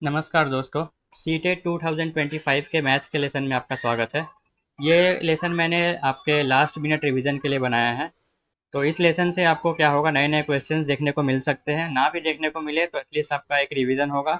नमस्कार दोस्तों। सीटेट 2025 के मैथ्स के लेसन में आपका स्वागत है। ये लेसन मैंने आपके लास्ट मिनट रिवीजन के लिए बनाया है। तो इस लेसन से आपको क्या होगा, नए नए क्वेश्चंस देखने को मिल सकते हैं। ना भी देखने को मिले तो एटलीस्ट आपका एक रिवीजन होगा।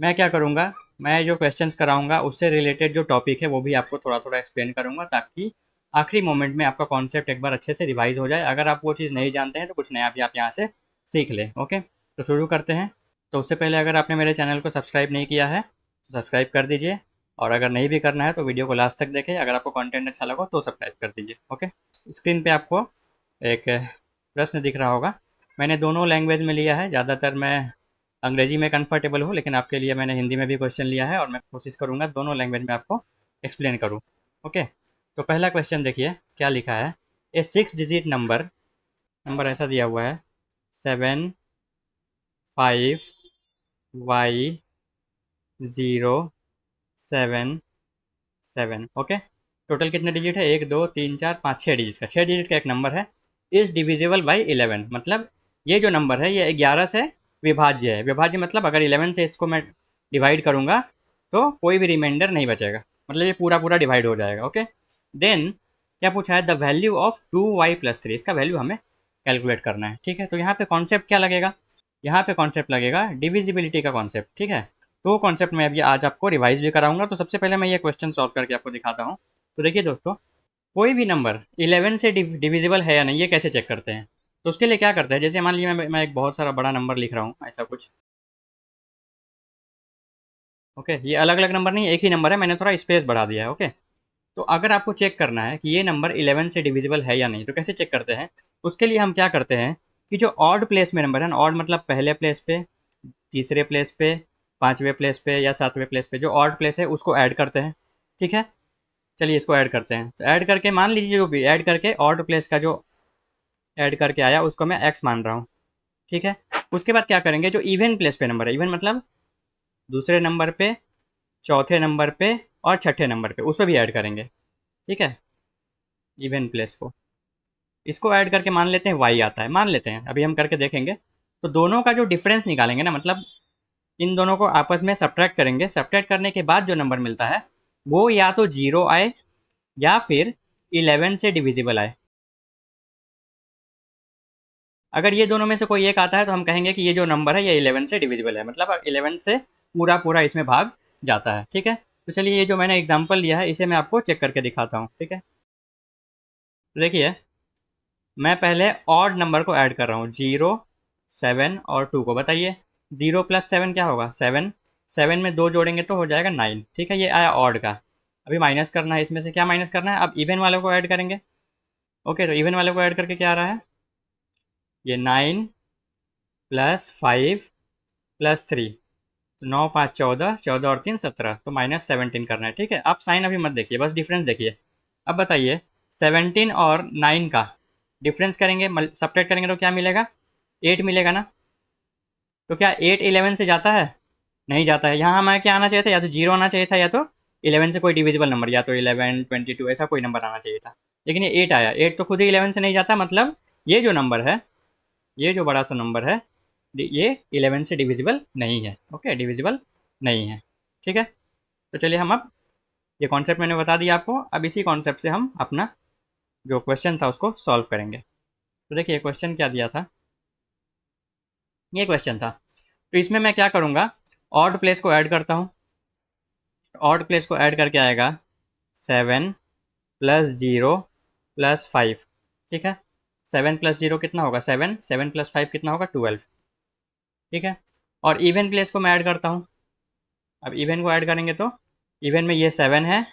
मैं क्या करूँगा, मैं जो क्वेश्चंस कराऊंगा उससे रिलेटेड जो टॉपिक है वो भी आपको थोड़ा थोड़ा एक्सप्लेन करूँगा, ताकि आखिरी मोमेंट में आपका कॉन्सेप्ट एक बार अच्छे से रिवाइज हो जाए। अगर आप वो चीज़ नहीं जानते हैं तो कुछ नया भी आप यहाँ से सीख लें। ओके, तो शुरू करते हैं। तो उससे पहले अगर आपने मेरे चैनल को सब्सक्राइब नहीं किया है तो सब्सक्राइब कर दीजिए, और अगर नहीं भी करना है तो वीडियो को लास्ट तक देखें। अगर आपको कंटेंट अच्छा लगा तो सब्सक्राइब कर दीजिए। ओके, स्क्रीन पे आपको एक प्रश्न दिख रहा होगा। मैंने दोनों लैंग्वेज में लिया है। ज़्यादातर मैं अंग्रेजी में कंफर्टेबल हूँ, लेकिन आपके लिए मैंने हिंदी में भी क्वेश्चन लिया है और मैं कोशिश करूँगा दोनों लैंग्वेज में आपको एक्सप्लेन करूँ। ओके, तो पहला क्वेश्चन देखिए क्या लिखा है। ए 6 डिजिट नंबर, नंबर ऐसा दिया हुआ है 7 5 y 0 7 7। ओके, टोटल कितने डिजिट है? 1 2 3 4 5 6 डिजिट का, 6 डिजिट का एक नंबर है। इज डिविजिबल बाई 11, मतलब ये जो नंबर है ये 11 से विभाज्य है। विभाज्य मतलब अगर 11 से इसको मैं डिवाइड करूँगा तो कोई भी रिमाइंडर नहीं बचेगा, मतलब ये पूरा पूरा डिवाइड हो जाएगा। ओके, देन क्या पूछा है, द वैल्यू ऑफ 2y+3, इसका वैल्यू हमें कैलकुलेट करना है। ठीक है, तो यहाँ पे कॉन्सेप्ट क्या लगेगा, यहाँ पे कॉन्सेप्ट लगेगा डिविजिबिलिटी का कॉन्सेप्ट। ठीक है, तो वो कॉन्सेप्ट मैं अभी आज आपको रिवाइज भी कराऊंगा। तो सबसे पहले मैं ये क्वेश्चन सॉल्व करके आपको दिखाता हूँ। तो देखिए दोस्तों, कोई भी नंबर 11 से डिविजिबल है या नहीं, ये कैसे चेक करते हैं? तो उसके लिए क्या करते हैं, जैसे मान लीजिए मैं एक बहुत सारा बड़ा नंबर लिख रहा हूँ, ऐसा कुछ। ओके, ये अलग अलग नंबर नहीं, एक ही नंबर है, मैंने थोड़ा स्पेस बढ़ा दिया है। ओके, तो अगर आपको चेक करना है कि ये नंबर 11 से डिविजिबल है या नहीं, तो कैसे चेक करते हैं? उसके लिए हम क्या करते हैं कि जो ऑड प्लेस में नंबर है ना, ऑड मतलब पहले प्लेस पे, तीसरे प्लेस पे, पाँचवें प्लेस पे या सातवें प्लेस पे जो ऑड प्लेस है उसको ऐड करते हैं। ठीक है, चलिए इसको ऐड करते हैं। तो ऐड करके मान लीजिए, जो भी ऐड करके ऑड प्लेस का जो ऐड करके आया उसको मैं एक्स मान रहा हूँ। ठीक है, उसके बाद क्या करेंगे, जो इवन प्लेस पे नंबर है, इवन मतलब दूसरे नंबर पे, चौथे नंबर पे और छठे नंबर पे, उसको भी ऐड करेंगे। ठीक है, इवन प्लेस को, इसको ऐड करके मान लेते हैं वाई आता है, मान लेते हैं, अभी हम करके देखेंगे। तो दोनों का जो डिफरेंस निकालेंगे ना, मतलब इन दोनों को आपस में सब्ट्रैक्ट करेंगे। सब्ट्रैक्ट करने के बाद जो नंबर मिलता है वो या तो जीरो आए या फिर 11 से डिविजिबल आए। अगर ये दोनों में से कोई एक आता है तो हम कहेंगे कि ये जो नंबर है ये 11 से डिविजिबल है, मतलब 11 से पूरा पूरा इसमें भाग जाता है। ठीक है, तो चलिए ये जो मैंने एग्जाम्पल लिया है इसे मैं आपको चेक करके दिखाता हूँ। ठीक है, तो देखिए मैं पहले ऑड नंबर को ऐड कर रहा हूँ, 0 7 और 2 को। बताइए 0 + 7 क्या होगा? 7। 7 में 2 जोड़ेंगे तो हो जाएगा 9। ठीक है, ये आया ऑड का। अभी माइनस करना है, इसमें से क्या माइनस करना है? अब इवन वालों को ऐड करेंगे। ओके, तो इवन वालों को ऐड करके क्या आ रहा है, ये 9 + 5 + 3, तो 9 5 14, 14 और 3 17, तो -17 करना है। ठीक है, आप साइन अभी मत देखिए, बस डिफरेंस देखिए। अब बताइए 17 और 9 का डिफरेंस करेंगे, सब्ट्रैक्ट करेंगे तो क्या मिलेगा? 8 मिलेगा ना। तो क्या 8 11 से जाता है? नहीं जाता है। यहाँ हमें क्या आना चाहिए था, या तो जीरो आना चाहिए था, या तो 11 से कोई डिविजिबल नंबर, या तो 11 22 ऐसा कोई नंबर आना चाहिए था। लेकिन ये 8 आया। 8 तो खुद ही 11 से नहीं जाता, मतलब ये जो नंबर है, ये जो बड़ा सा नंबर है, ये 11 से डिविजिबल नहीं है। ओके, डिविजिबल नहीं है। ठीक है, तो चलिए हम अब, ये कॉन्सेप्ट मैंने बता दिया आपको, अब इसी कॉन्सेप्ट से हम अपना जो क्वेश्चन था उसको सॉल्व करेंगे। तो देखिए क्वेश्चन क्या दिया था, ये क्वेश्चन था। तो इसमें मैं क्या करूँगा, ऑड प्लेस को ऐड करता हूँ। ऑड प्लेस को ऐड करके आएगा 7 + 0 + 5। ठीक है, 7 + 0 कितना होगा? 7। 7 + 5 कितना होगा? 12। ठीक है, और इवन प्लेस को मैं ऐड करता हूँ। अब इवन को ऐड करेंगे तो इवन में ये 7 है,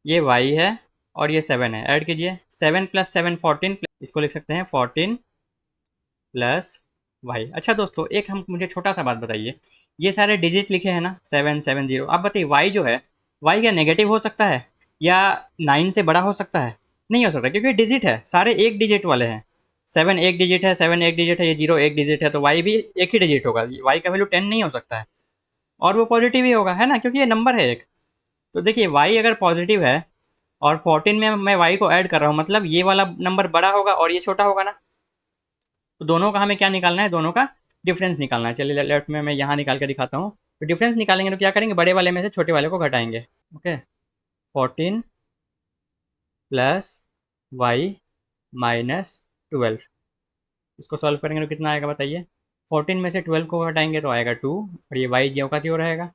ये वाई है और ये 7 है। ऐड कीजिए, 7 + 7 14, इसको लिख सकते हैं 14 प्लस वाई। अच्छा दोस्तों, एक हम मुझे छोटा सा बात बताइए, ये सारे डिजिट लिखे हैं ना 7 7 0, आप बताइए वाई जो है, वाई क्या नेगेटिव हो सकता है या 9 से बड़ा हो सकता है? नहीं हो सकता, क्योंकि डिजिट है, सारे एक डिजिट वाले हैं। 7 एक डिजिट है, 7 एक डिजिट है, ये 0 एक डिजिट है, तो वाई भी एक ही डिजिट होगा। वाई का वैल्यू 10 नहीं हो सकता है, और वो पॉजिटिव ही होगा, है ना, क्योंकि ये नंबर है एक। तो देखिए वाई अगर पॉजिटिव है और 14 में मैं वाई को ऐड कर रहा हूँ, मतलब ये वाला नंबर बड़ा होगा और ये छोटा होगा ना। तो दोनों का हमें क्या निकालना है? दोनों का डिफरेंस निकालना है। चलिए लेफ्ट में मैं यहाँ निकाल के दिखाता हूँ। तो डिफरेंस निकालेंगे तो क्या करेंगे, बड़े वाले में से छोटे वाले को घटाएंगे। ओके, 14 प्लस वाई माइनस 12, इसको सॉल्व करेंगे तो कितना आएगा बताइए। 14 में से 12 को घटाएंगे तो आएगा 2, और ये वाई ज्यों का त्यों रहेगा।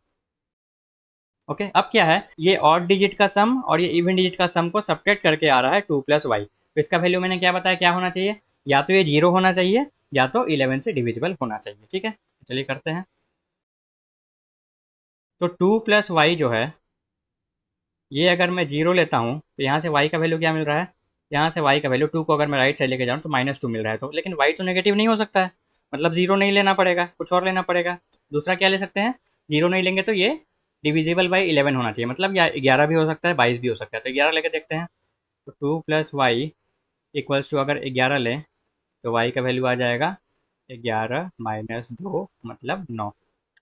ओके, अब क्या है, ये ऑड डिजिट का सम और ये इवन डिजिट का सम को सब्ट्रैक्ट करके आ रहा है 2 प्लस वाई। तो इसका वैल्यू मैंने क्या बताया क्या होना चाहिए, या तो ये 0 होना चाहिए या तो 11 से डिविजिबल होना चाहिए। ठीक है, चलिए करते हैं। तो 2 प्लस वाई जो है, ये अगर मैं 0 लेता हूँ तो यहाँ से y का वैल्यू क्या मिल रहा है, यहाँ से y का वैल्यू 2 को अगर मैं राइट साइड लेके जाऊँ तो -2 मिल रहा है। तो लेकिन y तो नेगेटिव नहीं हो सकता है, मतलब 0 नहीं लेना पड़ेगा, कुछ और लेना पड़ेगा। दूसरा क्या ले सकते हैं, 0 नहीं लेंगे तो ये डिविजिबल बाई 11 होना चाहिए, मतलब या 11 भी हो सकता है 22 भी हो सकता है। तो 11 लेके देखते हैं। तो 2 प्लस वाई इक्वल्स टू, अगर 11 लें तो y का वैल्यू आ जाएगा 11 माइनस 2 मतलब 9।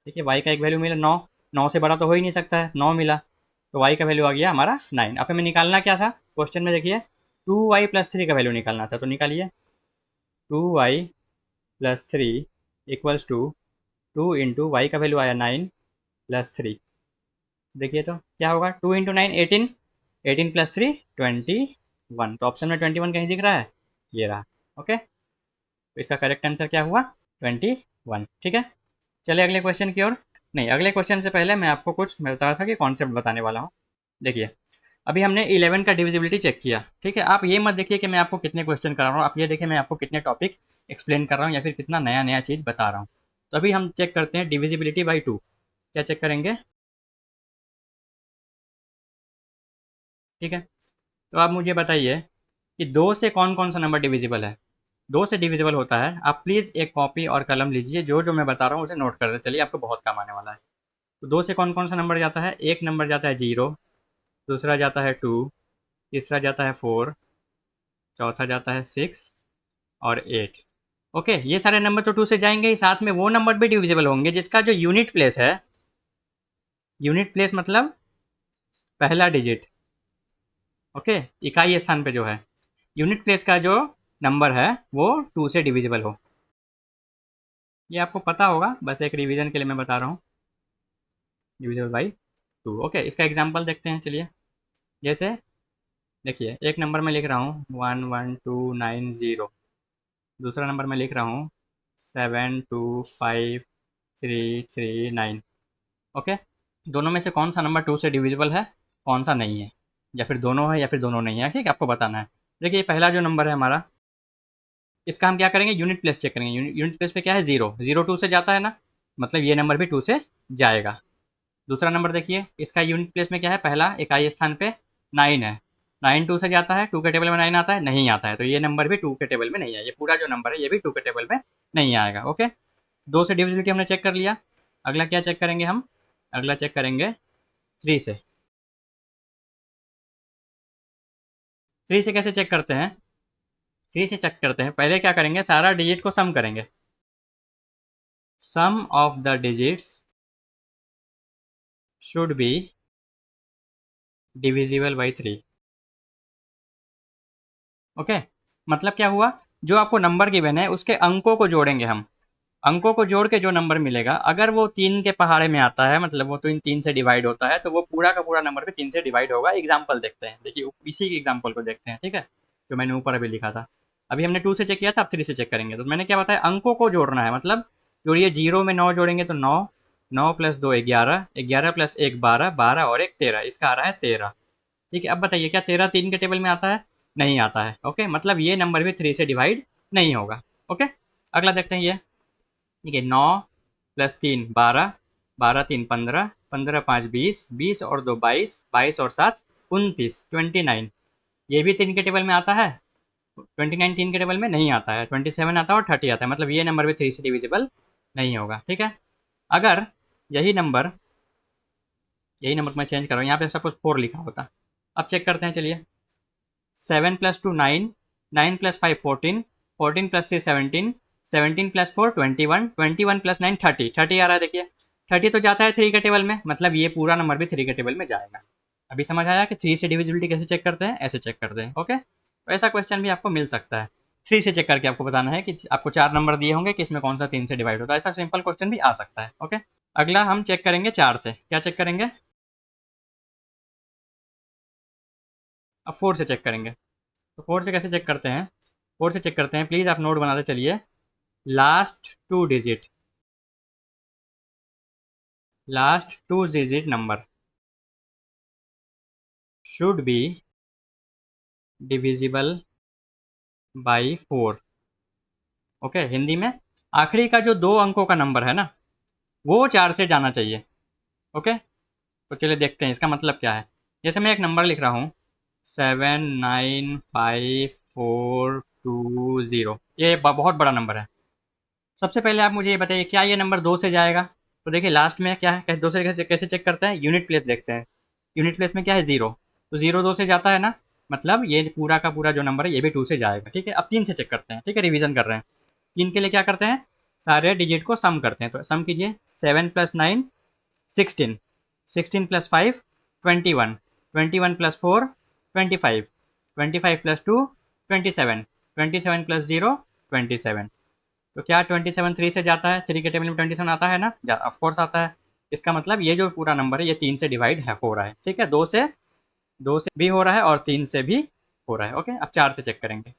देखिए y का एक वैल्यू मिला 9, 9 से बड़ा तो हो ही नहीं सकता है, 9 मिला, तो y का वैल्यू आ गया हमारा 9। अब हमें निकालना क्या था क्वेश्चन में, देखिए 2y प्लस 3 का वैल्यू निकालना था, तो निकालिए। 2y plus 3 equals to 2 into Y का वैल्यू आया 9 प्लस 3। देखिए तो क्या होगा, 2 इंटू 9 18, 18 प्लस 3 21। तो ऑप्शन में 21 कहीं दिख रहा है, ये रहा। ओके, तो इसका करेक्ट आंसर क्या हुआ, 21। ठीक है, चलिए अगले क्वेश्चन की ओर। नहीं, अगले क्वेश्चन से पहले मैं आपको कुछ, मैं बता रहा था कि कॉन्सेप्ट बताने वाला हूँ। देखिए, अभी हमने 11 का डिविजिबिलिटी चेक किया। ठीक है, आप ये मत देखिए कि मैं आपको कितने क्वेश्चन करा रहा हूँ, आप ये देखिए मैं आपको कितने टॉपिक एक्सप्लेन कर रहा हूँ या फिर कितना नया नया चीज़ बता रहा हूँ। तो अभी हम चेक करते हैं डिविजिबिलिटी बाई 2। क्या चेक करेंगे, ठीक है। तो आप मुझे बताइए कि 2 से कौन कौन सा नंबर डिविजिबल है। 2 से डिविजिबल होता है, आप प्लीज़ एक कॉपी और कलम लीजिए, जो जो मैं बता रहा हूँ उसे नोट कर रहे चलिए, आपको बहुत काम आने वाला है। तो 2 से कौन कौन सा नंबर जाता है, एक नंबर जाता है 0, दूसरा जाता है 2, तीसरा जाता है 4, चौथा जाता है 6 और 8। ओके, ये सारे नंबर तो 2 से जाएंगे ही, साथ में वो नंबर भी डिविजिबल होंगे जिसका जो यूनिट प्लेस है, यूनिट प्लेस मतलब पहला डिजिट, ओके, इकाई स्थान पे जो है, यूनिट प्लेस का जो नंबर है वो 2 से डिविजिबल हो। ये आपको पता होगा, बस एक रिवीजन के लिए मैं बता रहा हूँ, डिविजिबल बाई 2। ओके, इसका एग्जांपल देखते हैं चलिए। जैसे देखिए, एक नंबर मैं लिख रहा हूँ 11290, दूसरा नंबर मैं लिख रहा हूँ 725339। ओके, दोनों में से कौन सा नंबर 2 से डिविजिबल है, कौन सा नहीं है, या फिर दोनों है या फिर दोनों नहीं है, ठीक है, आपको बताना है। देखिए, पहला जो नंबर है हमारा, इसका हम क्या करेंगे, यूनिट प्लेस चेक करेंगे। यूनिट प्लेस पे क्या है, 0, 0 2 से जाता है ना, मतलब ये नंबर भी 2 से जाएगा। दूसरा नंबर देखिए, इसका यूनिट प्लेस में क्या है, पहला इकाई स्थान पे 9 है, 9 2 से जाता है, 2 के टेबल में 9 आता है, नहीं आता है, तो ये नंबर भी 2 के टेबल में नहीं है, ये पूरा जो नंबर है ये भी 2 के टेबल में नहीं आएगा। ओके, 2 से डिविजिबिलिटी हमने चेक कर लिया। अगला क्या चेक करेंगे हम, अगला चेक करेंगे 3 से। 3 से कैसे चेक करते हैं, 3 से चेक करते हैं, पहले क्या करेंगे, सारा डिजिट को सम करेंगे। Sum of the digits should be divisible by 3। Okay, मतलब क्या हुआ, जो आपको नंबर गिवन है उसके अंकों को जोड़ेंगे हम, अंकों को जोड़ के जो नंबर मिलेगा, अगर वो 3 के पहाड़े में आता है, मतलब वो तो इन 3 से डिवाइड होता है, तो वो पूरा का पूरा नंबर भी 3 से डिवाइड होगा। एग्जाम्पल देखते हैं, देखिए इसी एग्जाम्पल को देखते हैं, ठीक है, जो मैंने ऊपर अभी लिखा था। अभी हमने 2 से चेक किया था, अब 3 से चेक करेंगे। तो मैंने क्या बताया, अंकों को जोड़ना है, मतलब जोड़िए, 0 में 9 जोड़ेंगे तो 9, 9 प्लस 2 11, 11 प्लस 1 12, 12 और 1 13, इसका आ रहा है 13। ठीक है, अब बताइए क्या 13 3 के टेबल में आता है, नहीं आता है। ओके, मतलब ये नंबर भी 3 से डिवाइड नहीं होगा। ओके, अगला देखते हैं ये। ठीक है, 9 प्लस 3 12, 12 3 15, 15 5 20, 20 और 2 22, 22 और 7 29, 29, ये भी 3 के टेबल में आता है, 29 3 के टेबल में नहीं आता है, 27 आता है और 30 आता है, मतलब ये नंबर भी 3 से डिविजिबल नहीं होगा। ठीक है, अगर यही नंबर, यही नंबर मैं चेंज कर रहा हूँ, यहाँ पे सपोज 4 लिखा होता। अब चेक करते हैं चलिए, 7 plus 2 9, 9 plus 5 14, 14 plus 3 17, 17 plus 4 21, 21 plus 9 30, 30 आ रहा है। देखिए 30 तो जाता है 3 के टेबल में, मतलब ये पूरा नंबर भी 3 के टेबल में जाएगा। अभी समझ आया कि 3 से डिविजिबिलिटी कैसे चेक करते हैं, ऐसे चेक करते हैं। ओके, तो ऐसा क्वेश्चन भी आपको मिल सकता है। 3 से चेक करके आपको बताना है कि आपको 4 नंबर दिए होंगे कि इसमें कौन सा 3 से डिवाइड होता है, ऐसा सिंपल क्वेश्चन भी आ सकता है। ओके, अगला हम चेक करेंगे 4 से। क्या चेक करेंगे? अब 4 से चेक करेंगे। तो 4 से कैसे चेक करते हैं? 4 से चेक करते हैं, प्लीज़ आप नोट बनाते चलिए। Last two digit, last two digit number should be divisible by 4। Okay, Hindi में आखिरी का जो 2 अंकों का नंबर है ना, वो 4 से जाना चाहिए। ओके, तो चलिए देखते हैं इसका मतलब क्या है। जैसे मैं एक नंबर लिख रहा हूँ 79542 ये बहुत बड़ा नंबर है। सबसे पहले आप मुझे ये बताइए, क्या ये नंबर 2 से जाएगा? तो देखिए लास्ट में क्या है, कैसे 2 से कैसे चेक करते हैं? यूनिट प्लेस देखते हैं। यूनिट प्लेस में क्या है? 0। तो 0 2 से जाता है ना, मतलब ये पूरा का पूरा जो नंबर है ये भी 2 से जाएगा। ठीक है, अब 3 से चेक करते हैं। ठीक है, रिवीजन कर रहे हैं। 3 के लिए क्या करते हैं? सारे डिजिट को सम करते हैं। तो सम कीजिए, 7 + 9 16, 16 + 5 21, 21 + 4 25, 25 + 2 27, 27 + 0 27। तो क्या 27 3 से जाता है? 3 के टेबल में 27 आता है ना? ऑफ कोर्स आता है। इसका मतलब ये जो पूरा नंबर है ये 3 से डिवाइड है हो रहा है। ठीक है, 2 से भी हो रहा है और 3 से भी हो रहा है। ओके, अब 4 से चेक करेंगे।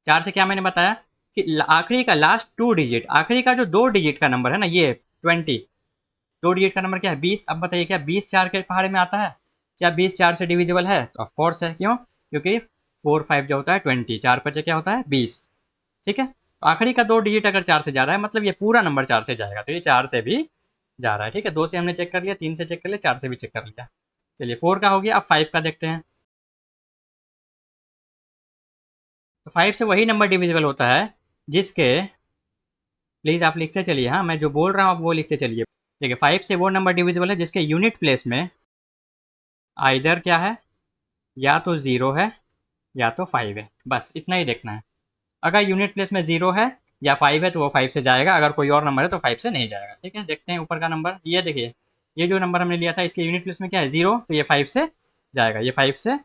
4 से क्या मैंने बताया कि आखिरी का लास्ट 2 डिजिट, आखिरी का जो 2 डिजिट का नंबर है ना, ये 20, 2 डिजिट का नंबर क्या है? 20। अब बताइए, क्या 20 4 के पहाड़े में आता है? क्या 20 4 से डिविजिबल है? तो ऑफ कोर्स है। क्यों? क्योंकि 4 5 जो होता है 20, 4 5 क्या होता है? 20। ठीक है, तो आखिरी का 2 डिजिट अगर 4 से जा रहा है मतलब ये पूरा नंबर 4 से जाएगा। तो ये 4 से भी जा रहा है। ठीक है, 2 से हमने चेक कर लिया, 3 से चेक कर लिया, 4 से भी चेक कर लिया। चलिए 4 का हो गया, अब 5 का देखते हैं। तो 5 से वही नंबर डिविजिबल होता है जिसके, प्लीज़ आप लिखते चलिए, हाँ मैं जो बोल रहा हूँ आप वो लिखते चलिए। देखिए 5 से वो नंबर डिविजिबल है जिसके यूनिट प्लेस में आइदर क्या है, या तो 0 है या तो 5 है। बस इतना ही देखना है। अगर यूनिट प्लेस में 0 है या 5 है तो वो 5 से जाएगा, अगर कोई और नंबर है तो 5 से नहीं जाएगा। ठीक है, देखते हैं ऊपर का नंबर। ये देखिए, ये जो नंबर हमने लिया था इसके यूनिट प्लेस में क्या है? 0, तो ये 5 से जाएगा, ये 5 से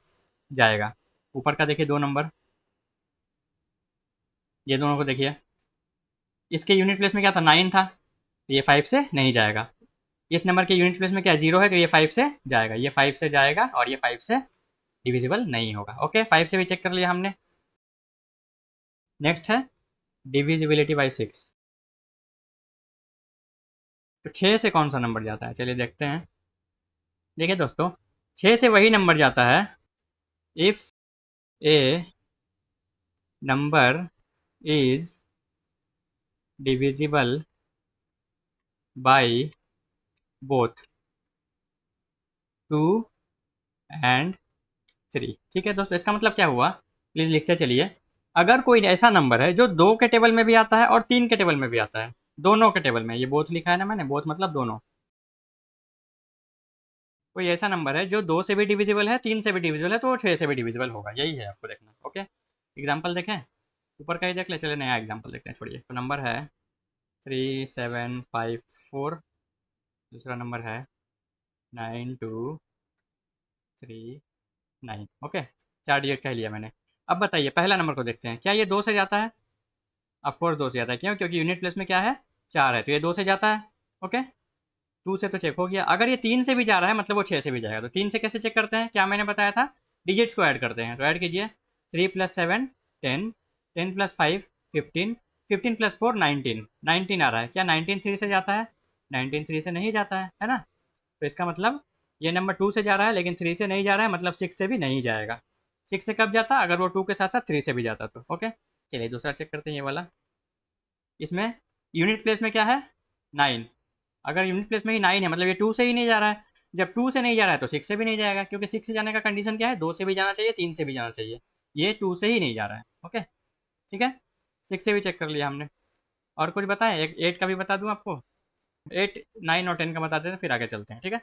जाएगा। ऊपर का देखिए 2 नंबर, ये दोनों को देखिए। इसके यूनिट प्लेस में क्या था? 9 था, तो ये 5 से नहीं जाएगा। इस नंबर के यूनिट प्लेस में क्या है? 0 है, तो ये 5 से जाएगा, ये 5 से जाएगा और ये 5 से डिविजिबल नहीं होगा। ओके, 5 से भी चेक कर लिया हमने। नेक्स्ट है डिविजिबिलिटी बाई 6। तो 6 से कौन सा नंबर जाता है? चलिए देखते हैं। देखिए दोस्तों, 6 से वही नंबर जाता है if A number is divisible by both 2 and 3। ठीक है दोस्तों, इसका मतलब क्या हुआ? प्लीज़ लिखते चलिए। अगर कोई ऐसा नंबर है जो 2 के टेबल में भी आता है और 3 के टेबल में भी आता है, दोनों के टेबल में, ये बोथ लिखा है ना मैंने, बोथ मतलब दोनों। कोई ऐसा नंबर है जो 2 से भी डिविजिबल है, 3 से भी डिविजिबल है, तो वो 6 से भी डिविजिबल होगा। यही है आपको देखना। ओके, एग्जाम्पल देखें, ऊपर का ही देख ले। चले नया एग्जाम्पल देखते हैं, छोड़िए। तो नंबर है 3754, दूसरा नंबर है 9239। ओके, 4 डिजिट कह लिया मैंने। अब बताइए पहला नंबर को देखते हैं, क्या ये 2 से जाता है? ऑफकोर्स 2 से जाता है। क्यों? क्योंकि यूनिट प्लेस में क्या है? 4 है, तो ये 2 से जाता है। ओके, 2 से तो चेक हो गया। अगर ये 3 से भी जा रहा है मतलब वो 6 से भी जाएगा। तो 3 से कैसे चेक करते हैं? क्या मैंने बताया था? डिजिट्स को ऐड करते हैं। तो ऐड कीजिए, 3 + 7 10, 10 + 5 15, 15 + 4 19, 19 आ रहा है। क्या 19 3 से जाता है? 19 3 से नहीं जाता है ना? तो इसका मतलब ये नंबर 2 से जा रहा है लेकिन 3 से नहीं जा रहा है, मतलब 6 से भी नहीं जाएगा। 6 से कब जाता? अगर वो 2 के साथ साथ 3 से भी जाता तो। ओके, चलिए दूसरा चेक करते हैं, ये वाला। इसमें यूनिट प्लेस में क्या है? 9। अगर यूनिट प्लेस में ही 9 है मतलब ये 2 से ही नहीं जा रहा है। जब 2 से नहीं जा रहा है तो 6 से भी नहीं जाएगा, क्योंकि 6 से जाने का कंडीशन क्या है? 2 से भी जाना चाहिए, 3 से भी जाना चाहिए। ये 2 से ही नहीं जा रहा है। ओके, ठीक है, 6 से भी चेक कर लिया हमने। और कुछ बताएं? एक 8 का भी बता दूं आपको। 8 9 और 10 का बताते हैं, फिर आगे चलते हैं। ठीक है,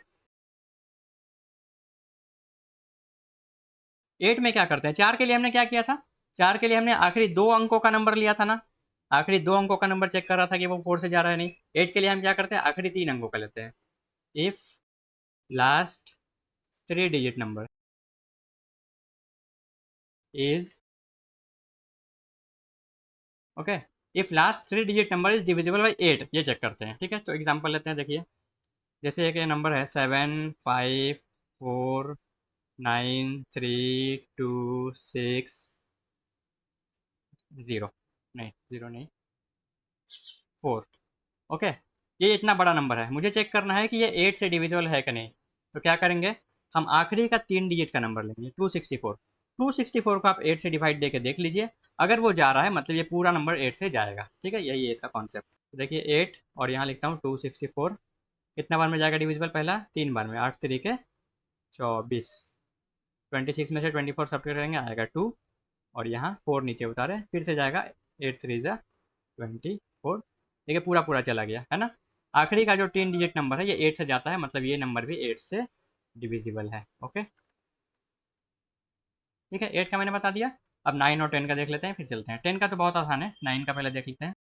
8 में क्या करते हैं? 4 के लिए हमने क्या किया था? 4 के लिए हमने आखिरी 2 अंकों का नंबर लिया था ना। आखिरी 2 अंकों का नंबर चेक कर रहा था कि वो 4 से जा रहा है नहीं। 8 के लिए हम क्या करते हैं? आखिरी 3 अंकों का लेते हैं। If last 3 digit number is, okay, if last 3 digit number is divisible by 8, ये चेक करते हैं। ठीक है, तो एग्जांपल लेते हैं। देखिए जैसे एक ये नंबर है 7 5 4 9 3 2 6 0, नहीं 0 नहीं 4। ओके, ये इतना बड़ा नंबर है, मुझे चेक करना है कि ये 8 से डिविजिबल है कि नहीं। तो क्या करेंगे, हम आखिरी का 3 डिजिट का नंबर लेंगे 264। 264 को आप 8 से डिवाइड दे के देख लीजिए, अगर वो जा रहा है मतलब ये पूरा नंबर 8 से जाएगा। ठीक है, यही है इसका कॉन्सेप्ट। तो देखिए 8 और यहाँ लिखता हूँ 264, कितना बार में जाएगा डिविजिबल, पहला 3 बार में, 8 तरीके 24, 26 में से 24 सब करेंगे आएगा 2, और यहाँ 4 नीचे उतारे, फिर से जाएगा 8 3 जा 24। देखिए पूरा पूरा चला गया है ना। आखिरी का जो 3 डिजिट नंबर है ये 8 से जाता है, मतलब ये नंबर भी 8 से डिविजिबल है। ओके, ठीक है, 8 का मैंने बता दिया। अब 9 और 10 का देख लेते हैं, फिर चलते हैं। 10 का तो बहुत आसान है, 9 का पहले देख लेते हैं।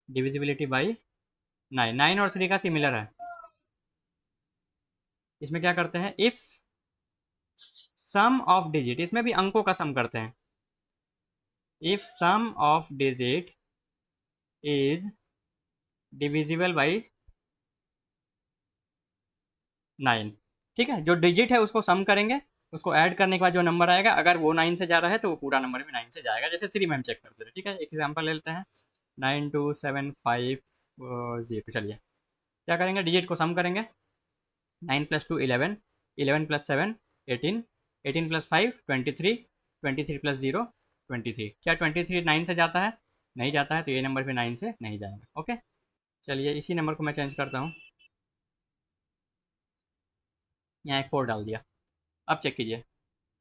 डिविजिबिलिटी बाई 9, 9 और 3 का सिमिलर है। इसमें क्या करते हैं, इफ सम ऑफ डिजिट, इसमें भी अंकों का सम करते हैं। If sum of digit is divisible by 9। ठीक है, जो डिजिट है उसको सम करेंगे, उसको ऐड करने के बाद जो नंबर आएगा, अगर वो 9 से जा रहा है तो वो पूरा नंबर भी 9 से जाएगा। जैसे 3 में हम चेक करते हैं। ठीक है, एक एग्जांपल ले लेते हैं 92750। चलिए क्या करेंगे, डिजिट को सम करेंगे। 9 + 2 11, 11 + 7 18, 18 + 5 23, 23 + 0 23। क्या 23 9 से जाता है? नहीं जाता है, तो ये नंबर भी 9 से नहीं जाएगा। ओके, चलिए इसी नंबर को मैं चेंज करता हूँ, यहाँ एक 4 डाल दिया। अब चेक कीजिए,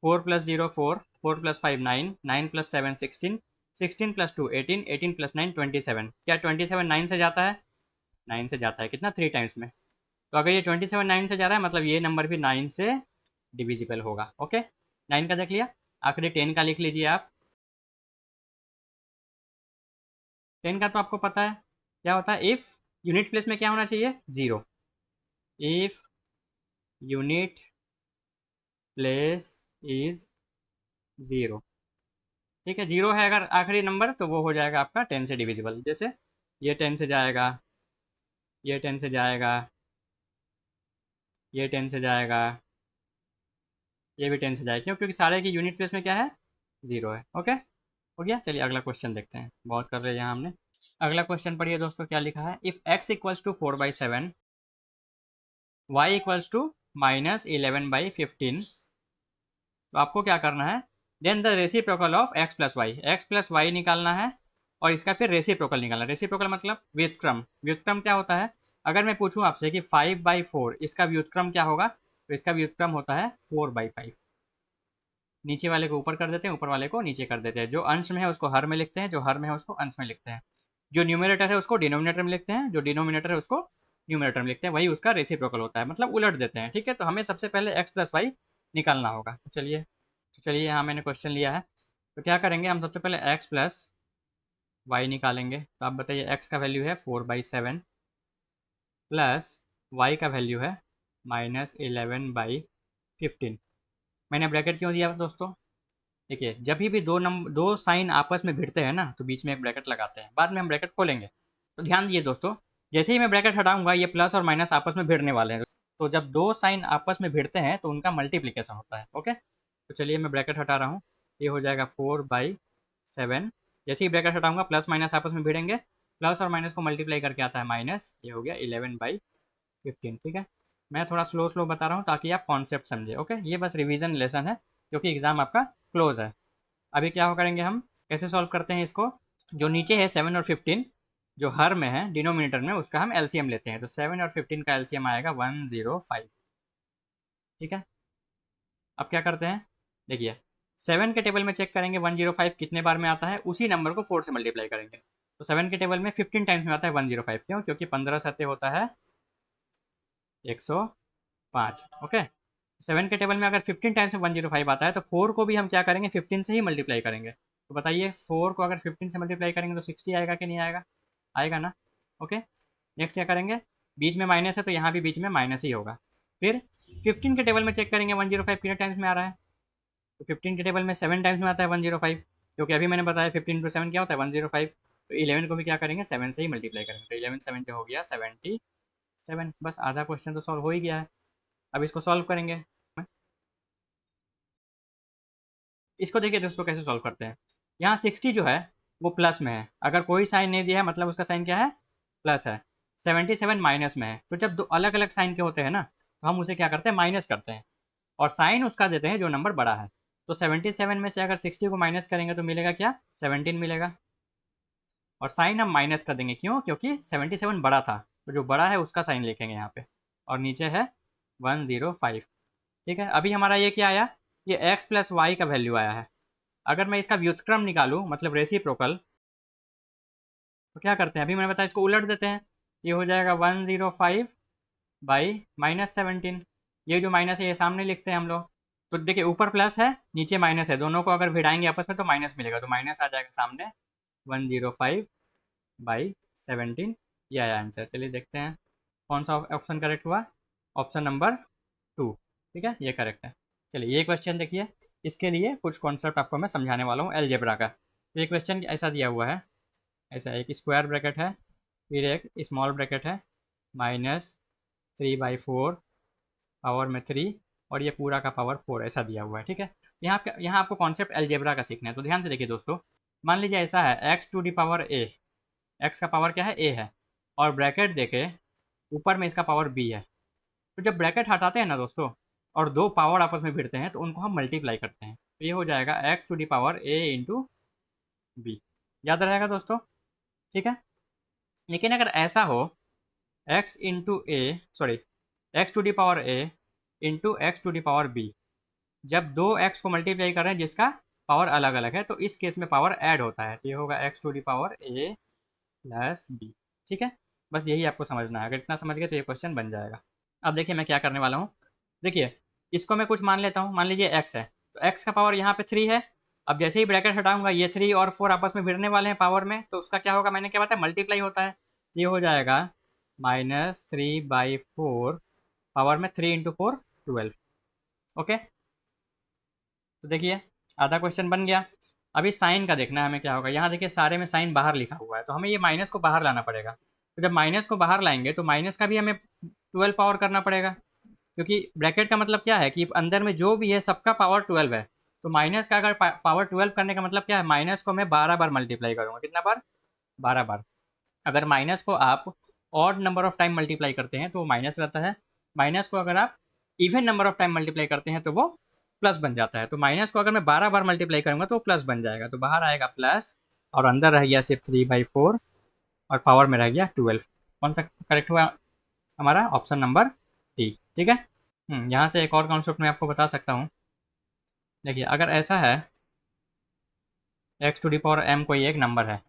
4 + 0 4, 4 + 5 9, 9 + 7 16, 16 + 2 18, 18 + 9 27। क्या 27 9 से जाता है? 9 से जाता है, कितना 3 टाइम्स में। तो अगर ये 27 9 से जा रहा है मतलब ये नंबर भी 9 से डिविजिबल होगा। ओके, 9 का देख लिया, आखिरी 10 का लिख लीजिए आप। 10 का तो आपको पता है क्या होता है, इफ़ यूनिट प्लेस में क्या होना चाहिए, 0। If unit place is 0। ठीक है, 0 है अगर आखिरी नंबर तो वो हो जाएगा आपका 10 से डिविजिबल। जैसे ये 10 से जाएगा, ये 10 से जाएगा, ये 10 से जाएगा, ये भी 10 से जाएगा। क्यों? क्योंकि सारे की यूनिट प्लेस में क्या है, 0 है। ओके, हो गया। चलिए अगला क्वेश्चन देखते हैं, बहुत कर रहे हैं यहाँ हमने। अगला क्वेश्चन पढ़िए दोस्तों, क्या लिखा है, इफ़ x = 4/7, y = -11/15, तो आपको क्या करना है, then the reciprocal of x + y, x + y निकालना है और इसका फिर रेसिप्रोकल निकालना है। रेसिप्रोकल मतलब व्युत्क्रम। व्युत्क्रम क्या होता है, अगर मैं पूछूं आपसे कि 5/4 इसका व्युत्क्रम क्या होगा, तो इसका व्युत्क्रम होता है 4/5। नीचे वाले को ऊपर कर देते हैं, ऊपर वाले को नीचे कर देते हैं। जो अंश में है उसको हर में लिखते हैं, जो हर में है उसको अंश में लिखते हैं। जो न्यूमरेटर है उसको डिनोमिनेटर में लिखते हैं, जो डिनोमिनेटर है उसको न्यूमरेटर में लिखते हैं। वही उसका रेसिप्रोकल होता है, मतलब उलट देते हैं। ठीक है, तो हमें सबसे पहले x + y निकालना होगा। तो चलिए यहाँ मैंने क्वेश्चन लिया है, तो क्या करेंगे, हम सबसे पहले x + y निकालेंगे। तो आप बताइए, x का वैल्यू है 4/7 प्लस y का वैल्यू है -11/15। मैंने ब्रैकेट क्यों दिया दोस्तों, देखिए जब भी दो साइन आपस में भिड़ते हैं ना, तो बीच में एक ब्रैकेट लगाते हैं, बाद में हम ब्रैकेट खोलेंगे। तो ध्यान दिए दोस्तों, जैसे ही मैं ब्रैकेट हटाऊंगा ये प्लस और माइनस आपस में भिड़ने वाले हैं। तो जब दो साइन आपस में भिड़ते हैं तो उनका मल्टीप्लिकेशन होता है। ओके, तो चलिए मैं ब्रैकेट हटा रहा हूँ, ये हो जाएगा 4/7। जैसे ही ब्रैकेट हटाऊंगा प्लस माइनस आपस में भिड़ेंगे, प्लस और माइनस को मल्टीप्लाई करके आता है माइनस, ये हो गया 11/15। ठीक है, मैं थोड़ा स्लो स्लो बता रहा हूँ ताकि आप कॉन्सेप्ट समझे। ओके, ये बस रिवीजन लेसन है क्योंकि एग्जाम आपका क्लोज है। अभी क्या हो करेंगे, हम कैसे सॉल्व करते हैं इसको, जो नीचे है 7 और 15, जो हर में है डिनोमिनेटर में, उसका हम एलसीएम लेते हैं। तो 7 और 15 का एलसीएम आएगा 105। ठीक है, अब क्या करते हैं, देखिए 7 के टेबल में चेक करेंगे 105 कितने बार में आता है, उसी नंबर को 4 से मल्टीप्लाई करेंगे। तो 7 के टेबल में 15 टाइम्स में आता है 105। क्यों? क्योंकि 15 सत्ते होता है 105। ओके, 7 के टेबल में अगर 15 टाइम्स में 105 आता है तो 4 को भी हम क्या करेंगे, 15 से ही मल्टीप्लाई करेंगे। तो बताइए 4 को अगर 15 से मल्टीप्लाई करेंगे तो 60 आएगा कि नहीं आएगा, आएगा ना। ओके, नेक्स्ट क्या करेंगे, बीच में माइनस है तो यहाँ भी बीच में माइनस ही होगा। फिर 15 के टेबल में चेक करेंगे 105 कितने टाइम्स में आ रहा है, तो 15 के टेबल में 7 टाइम्स में आता है 105। क्योंकि अभी मैंने बताया 15 इंटू 7 क्या होता है 105, तो 11 को भी क्या करेंगे 7 से ही मल्टीप्लाई करेंगे, तो 11 7 हो गया 77। बस आधा क्वेश्चन तो सॉल्व हो ही गया है। अब इसको सॉल्व करेंगे। इसको देखिए दोस्तों कैसे सॉल्व करते हैं। यहाँ 60 जो है वो प्लस में है, अगर कोई साइन नहीं दिया है मतलब उसका साइन क्या है, प्लस है। 77 माइनस में है, तो जब दो अलग अलग साइन के होते हैं ना तो हम उसे क्या करते हैं, माइनस करते हैं, और साइन उसका देते हैं जो नंबर बड़ा है। तो 77 में से अगर 60 को माइनस करेंगे तो मिलेगा क्या, 17 मिलेगा। और साइन हम माइनस कर देंगे, क्यों, क्योंकि 77 बड़ा था, तो जो बड़ा है उसका साइन लिखेंगे यहाँ पे, और नीचे है 105। ठीक है, अभी हमारा ये क्या आया, ये x प्लस वाई का वैल्यू आया है। अगर मैं इसका व्युत्क्रम निकालूं मतलब रेसिप्रोकल, तो क्या करते हैं, अभी मैंने बताया इसको उलट देते हैं। ये हो जाएगा 105 बाई -17। ये जो माइनस है ये सामने लिखते हैं हम लोग। तो देखिए ऊपर प्लस है नीचे माइनस है, दोनों को अगर भिड़ाएंगे आपस में तो माइनस मिलेगा, तो माइनस आ जाएगा सामने 105/17। ये आया आंसर। चलिए देखते हैं कौन सा ऑप्शन करेक्ट हुआ। ऑप्शन नंबर 2, ठीक है, ये करेक्ट है। चलिए ये क्वेश्चन देखिए, इसके लिए कुछ कॉन्सेप्ट आपको मैं समझाने वाला हूँ अलजेब्रा का। तो ये क्वेश्चन ऐसा दिया हुआ है, ऐसा एक स्क्वायर ब्रैकेट है, फिर एक स्मॉल ब्रैकेट है, -3/4 पावर में 3, और ये पूरा का पावर 4 ऐसा दिया हुआ है। ठीक है, यहाँ आपको कॉन्सेप्ट अलजेब्रा का सीखना है, तो ध्यान से देखिए दोस्तों। मान लीजिए ऐसा है x to the power a, x का पावर क्या है, a है, और ब्रैकेट देके ऊपर में इसका पावर b है। तो जब ब्रैकेट हटाते हैं ना दोस्तों और दो पावर आपस में भिड़ते हैं तो उनको हम मल्टीप्लाई करते हैं, तो ये हो जाएगा x to the power a into B. याद रहेगा दोस्तों, ठीक है। लेकिन अगर ऐसा हो x into A, sorry, x to the power a into X to the power b, जब दो x को मल्टीप्लाई कर रहे हैं जिसका पावर अलग अलग है, तो इस केस में पावर ऐड होता है, तो ये होगा x to the power a plus b। ठीक है, बस यही आपको समझना है, अगर इतना समझ गए तो ये क्वेश्चन बन जाएगा। अब देखिए मैं क्या करने वाला हूँ, देखिए इसको मैं कुछ मान लेता हूँ, मान लीजिए x है, तो x का पावर यहाँ पे 3 है। अब जैसे ही ब्रैकेट हटाऊंगा ये 3 और 4 आपस में भिड़ने वाले हैं पावर में, तो उसका क्या होगा, मैंने क्या बताया, मल्टीप्लाई होता है। ये हो जाएगा -3/4 पावर में 3 इंटू 4 12। ओके, तो देखिए आधा क्वेश्चन बन गया। अभी साइन का देखना है हमें क्या होगा। यहाँ देखिए सारे में साइन बाहर लिखा हुआ है, तो हमें ये माइनस को बाहर लाना पड़ेगा। तो जब माइनस को बाहर लाएंगे तो माइनस का भी हमें 12 पावर करना पड़ेगा, क्योंकि ब्रैकेट का मतलब क्या है कि अंदर में जो भी है सबका पावर 12 है। तो माइनस का अगर पावर 12 करने का मतलब क्या है, माइनस को मैं 12 बार मल्टीप्लाई करूँगा, कितना बार, 12 बार। अगर माइनस को आप odd number of time multiply करते हैं तो वो माइनस रहता है, माइनस को अगर आप even number of time multiply करते हैं तो वो प्लस बन जाता है। तो माइनस को अगर मैं 12 बार मल्टीप्लाई करूँगा तो वो प्लस बन जाएगा, तो बाहर आएगा प्लस, और अंदर रह गया सिर्फ 3/4, और पावर में रह गया 12। कौन सा करेक्ट हुआ हमारा, ऑप्शन नंबर डी। ठीक है, यहाँ से एक और कॉन्सेप्ट मैं आपको बता सकता हूँ। देखिए अगर ऐसा है X to the power M कोई एक नंबर है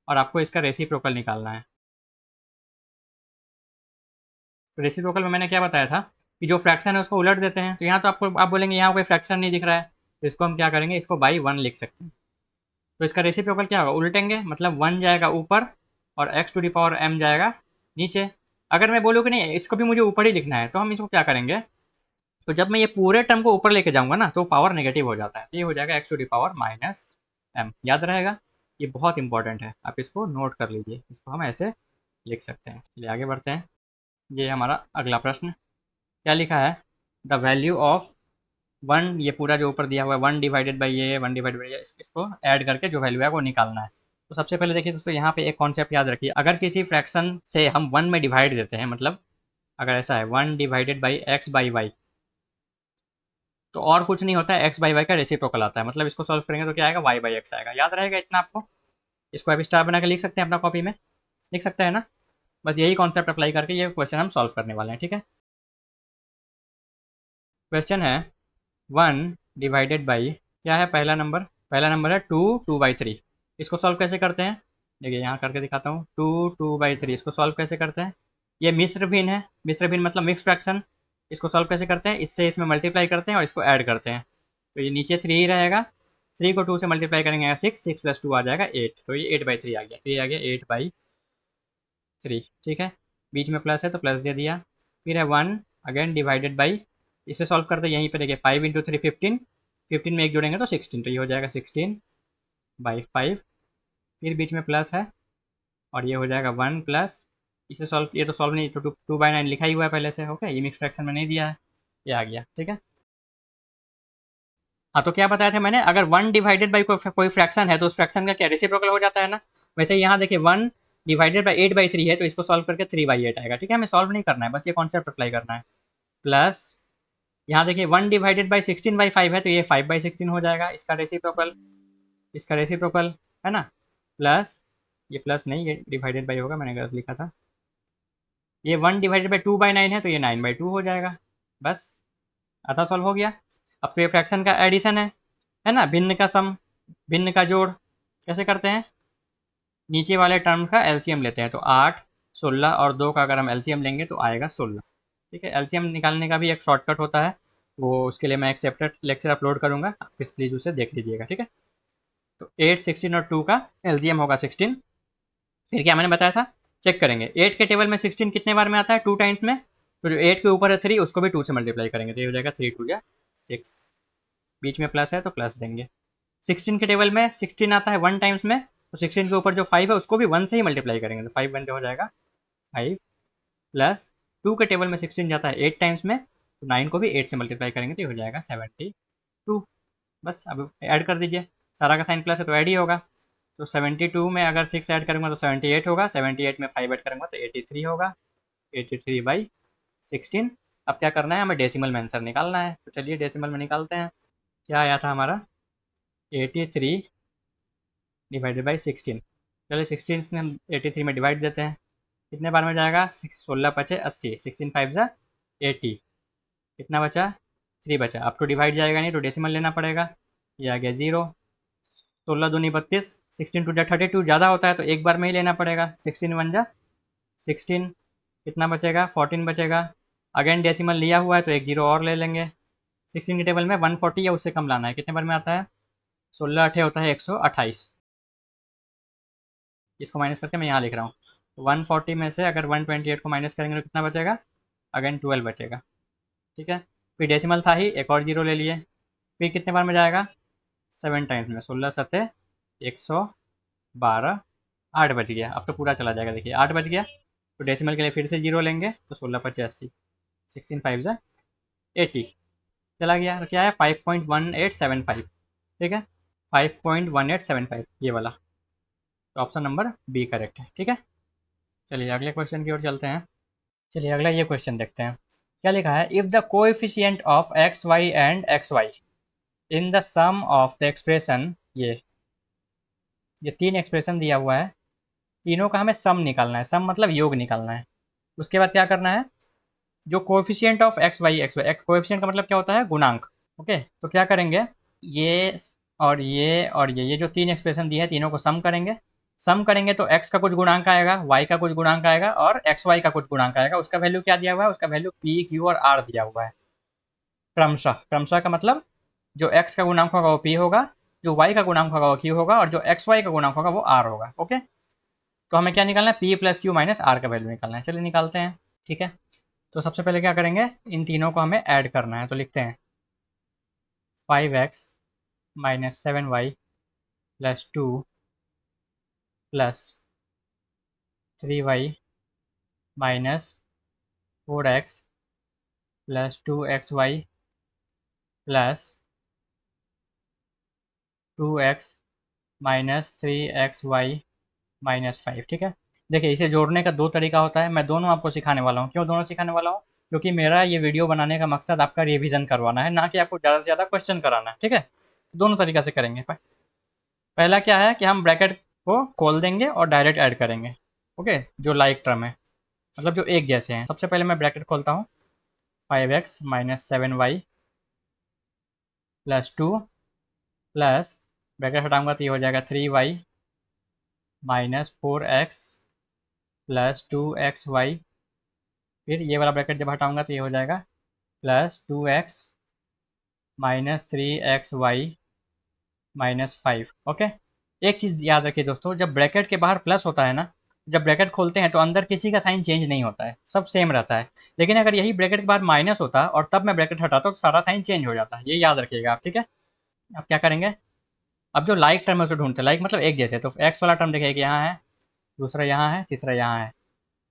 और आपको इसका रेसिप्रोकल निकालना है। तो रेसिप्रोकल में मैंने क्या बताया था कि जो फ्रैक्शन है उसको उलट देते हैं। तो यहाँ तो आपको आप बोलेंगे यहाँ कोई फ्रैक्शन नहीं दिख रहा है, तो इसको हम क्या करेंगे, इसको बाई 1 लिख सकते हैं। तो इसका रेसिप्रोकल क्या होगा, उल्टेंगे, मतलब 1 जाएगा ऊपर और X to the power M जाएगा नीचे। अगर मैं बोलूँ कि नहीं इसको भी मुझे ऊपर ही लिखना है, तो हम इसको क्या करेंगे, तो जब मैं ये पूरे टर्म को ऊपर लेके जाऊंगा ना तो पावर नेगेटिव हो जाता है, तो ये हो जाएगा X to the power -m। याद रहेगा, ये बहुत इंपॉर्टेंट है, आप इसको नोट कर लीजिए, इसको हम ऐसे लिख सकते हैं। चलिए आगे बढ़ते हैं। ये हमारा अगला प्रश्न क्या लिखा है, द वैल्यू ऑफ 1, ये पूरा जो ऊपर दिया हुआ है 1 डिवाइडेड बाई ये 1 डिवाइडेड बाई ये, इसको ऐड करके जो वैल्यू है वो निकालना है। तो सबसे पहले देखिए दोस्तों यहाँ पे एक कॉन्सेप्ट याद रखिए, अगर किसी फ्रैक्शन से हम 1 में डिवाइड देते हैं, मतलब अगर ऐसा है 1 divided by X by Y, तो और कुछ नहीं होता है, एक्स बाई वाई का रेसिप्रोकल आता है, मतलब इसको सॉल्व करेंगे तो क्या आएगा, वाई बाई एक्स आएगा। याद रहेगा इतना आपको, इसको अभी स्टार बना के लिख सकते हैं अपना कॉपी में, लिख सकते हैं ना। बस यही कॉन्सेप्ट अप्लाई करके ये क्वेश्चन हम सॉल्व करने वाले हैं। ठीक है, क्वेश्चन है 1 डिवाइडेड बाई, क्या है पहला नंबर है 2/3। इसको सॉल्व कैसे करते हैं, देखिए यहाँ करके दिखाता हूँ। 2/3 इसको सॉल्व कैसे करते हैं, ये मिश्र भिन्न है, मिश्र भिन्न मतलब मिक्स फ्रैक्शन। इसको सॉल्व कैसे करते हैं, इससे इसमें मल्टीप्लाई करते हैं और इसको ऐड करते हैं, तो ये नीचे 3 ही रहेगा। 3 को 2 से मल्टीप्लाई करेंगे 6, 6 + 2 आ जाएगा 8, तो ये 8/3 आ गया, तो ये आ गया 8/3। ठीक है, बीच में प्लस है तो प्लस दे दिया। फिर है 1 अगेन डिवाइडेड बाई, इसे सॉल्व करते हैं, यहीं पे देखिए 5 × 3 15, 15 में एक जोड़ेंगे तो 16, तो ये हो जाएगा 16 बाई 5, फिर बीच में प्लस है और ये हो जाएगा 1 प्लस, इसे सॉल्व, ये तो सॉल्व नहीं, तो 2/9 लिखा ही हुआ है पहले से। ओके, ये मिक्स फ्रैक्शन में नहीं दिया है, ये आ गया। ठीक है, हाँ तो क्या बताया था मैंने, अगर 1 डिवाइडेड बाई कोई फ्रैक्शन है तो उस फ्रैक्शन का क्या रेसिप्रोकल हो जाता है ना। वैसे यहाँ देखिए 1 डिवाइडेड बाई 8/3 है, तो इसको सॉल्व करके 3/8 आएगा। ठीक है, हमें सॉल्व नहीं करना है, बस ये कॉन्सेप्ट अप्लाई करना है। प्लस यहाँ देखिए 1 डिवाइडेड बाई 16/5 है, तो ये 5/16 हो जाएगा, इसका रेसिप्रोकल, इसका रेसिप्रोकल, है ना। प्लस ये प्लस नहीं, ये डिवाइडेड बाई होगा, मैंने गलत लिखा था। ये 1 डिवाइडेड बाई 2/9 है, तो ये 9/2 हो जाएगा। बस आधा सॉल्व हो गया। अब तो ये फ्रैक्शन का एडिशन है ना, भिन्न का सम, भिन्न का जोड़ कैसे करते हैं, नीचे वाले टर्म का एलसीएम लेते हैं। तो 8, 16 और 2 का अगर हम एलसीएम लेंगे तो आएगा 16। ठीक है, एलसीएम निकालने का भी एक शॉर्टकट होता है, वो उसके लिए मैं एक सेपरेट लेक्चर अपलोड करूँगा, आप प्लीज़ उसे देख लीजिएगा। ठीक है, तो 8, 16 और 2 का एलसीएम होगा 16। फिर क्या मैंने बताया था, चेक करेंगे 8 के टेबल में 16 कितने बार में आता है, 2 टाइम्स में। तो जो 8 के ऊपर है 3, उसको भी 2 से मल्टीप्लाई करेंगे, तो ये हो जाएगा 3 2 या 6, बीच में प्लस है तो प्लस देंगे। 16 के टेबल में 16 आता है 1 टाइम्स में, तो 16 के ऊपर जो 5 है उसको भी 1 से ही मल्टीप्लाई करेंगे, तो 5 1 हो जाएगा 5, प्लस 2 के टेबल में 16 जाता है 8 टाइम्स में, तो 9 को भी 8 से मल्टीप्लाई करेंगे, तो ये हो जाएगा 72। बस अब ऐड कर दीजिए, सारा का साइन प्लस है तो ऐड ही होगा। तो 72 में अगर 6 ऐड करूँगा तो 78 होगा, 78 में 5 ऐड करूँगा तो 83 होगा, 83/16। अब क्या करना है, हमें डेसिमल में आंसर निकालना है, तो चलिए डेसिमल में निकालते हैं। क्या आया था हमारा, 83 डिवाइडेड बाई 16। चलिए 16 से हम 83 में डिवाइड देते हैं, कितने बार में जाएगा, 16 पचे 80, 16 5 जा 80, कितना बचा 3 बचा। अब तो डिवाइड जाएगा नहीं तो डेसिमल लेना पड़ेगा, ये आ गया 0। 16 दूनी 32, 16 टू जा 32, ज़्यादा होता है तो एक बार में ही लेना पड़ेगा, 16 1 जा 16, कितना बचेगा 14 बचेगा। अगेन डेसिमल लिया हुआ है तो एक जीरो और ले लेंगे। 16 के टेबल में 140 या उससे कम लाना है, कितने बार में आता है, 16 8 होता है 128, इसको माइनस करके मैं यहाँ लिख रहा हूँ। 140 में से अगर 128 को माइनस करेंगे तो कितना बचेगा, अगेन 12 बचेगा। ठीक है, फिर डेसिमल था ही, एक और जीरो ले लिए, फिर कितने बार में जाएगा, 7 टाइम्स में, 16 सत्ते 112, 8 बच गया। अब तो पूरा चला जाएगा, देखिए 8 बच गया, तो डेसिमल के लिए फिर से जीरो लेंगे, तो 16 पचे 80, 16 5 जा 80, चला गया। तो क्या है 5.1875। ठीक है, 5.1875 ये वाला, तो ऑप्शन नंबर बी करेक्ट है। ठीक है, चलिए अगले क्वेश्चन की ओर चलते हैं। चलिए अगला ये क्वेश्चन देखते हैं, क्या लिखा है, if the coefficient of X Y and X Y in the sum of the expression, ये तीन एक्सप्रेशन दिया हुआ है, तीनों का हमें सम निकालना है, सम मतलब योग निकालना है। उसके बाद क्या करना है, जो coefficient of X Y, coefficient का मतलब क्या होता है, गुणांक। ओके, तो क्या करेंगे, ये और ये और ये जो तीन एक्सप्रेशन दिए हैं तीनों को सम करेंगे। सम करेंगे तो x का कुछ गुणांक आएगा, y का कुछ गुणांक आएगा और एक्स वाई का कुछ गुणांक आएगा। उसका वैल्यू क्या दिया हुआ है, उसका वैल्यू p q और r दिया हुआ है क्रमशः। क्रमशः का मतलब जो x का गुणांक होगा वो p होगा, जो y का गुणांक होगा वो q होगा और जो एक्स वाई का गुणांक होगा वो r होगा। ओके, तो हमें क्या निकालना है, p plus Q minus r का वैल्यू निकालना है। चलिए निकालते हैं। ठीक है, तो सबसे पहले क्या करेंगे, इन तीनों को हमें ऐड करना है, तो लिखते हैं 5x minus 7y plus 2 plus 3y minus 4x plus 2xy plus 2x minus 3xy minus 5। ठीक है, देखिए इसे जोड़ने का दो तरीका होता है, मैं दोनों आपको सिखाने वाला हूँ। क्यों दोनों सिखाने वाला हूँ, क्योंकि मेरा ये वीडियो बनाने का मकसद आपका रिवीजन करवाना है, ना कि आपको ज़्यादा से ज़्यादा क्वेश्चन कराना है। ठीक है, दोनों तरीका से करेंगे। पहला क्या है कि हम ब्रैकेट को खोल देंगे और डायरेक्ट ऐड करेंगे। ओके, जो लाइक टर्म है, मतलब जो एक जैसे हैं। सबसे पहले मैं ब्रैकेट खोलता हूँ, 5x minus 7y plus 2 plus, bracket हटाऊंगा तो ये हो जाएगा 3y minus 4x plus 2xy, फिर ये वाला ब्रैकेट जब हटाऊंगा तो ये हो जाएगा plus 2x minus 3xy minus 5। Okay, एक चीज़ याद रखिए दोस्तों, जब ब्रैकेट के बाहर प्लस होता है ना, जब ब्रैकेट खोलते हैं तो अंदर किसी का साइन चेंज नहीं होता है, सब सेम रहता है। लेकिन अगर यही ब्रैकेट के बाहर माइनस होता और तब मैं ब्रैकेट हटाता तो सारा साइन चेंज हो जाता है, ये याद रखिएगा आप। ठीक है, अब क्या करेंगे, अब जो लाइक टर्म है उसे ढूंढते हैं, लाइक मतलब एक जैसे, तो एक्स वाला टर्म देखिए एक यहाँ है, दूसरा यहाँ है, तीसरा यहाँ है।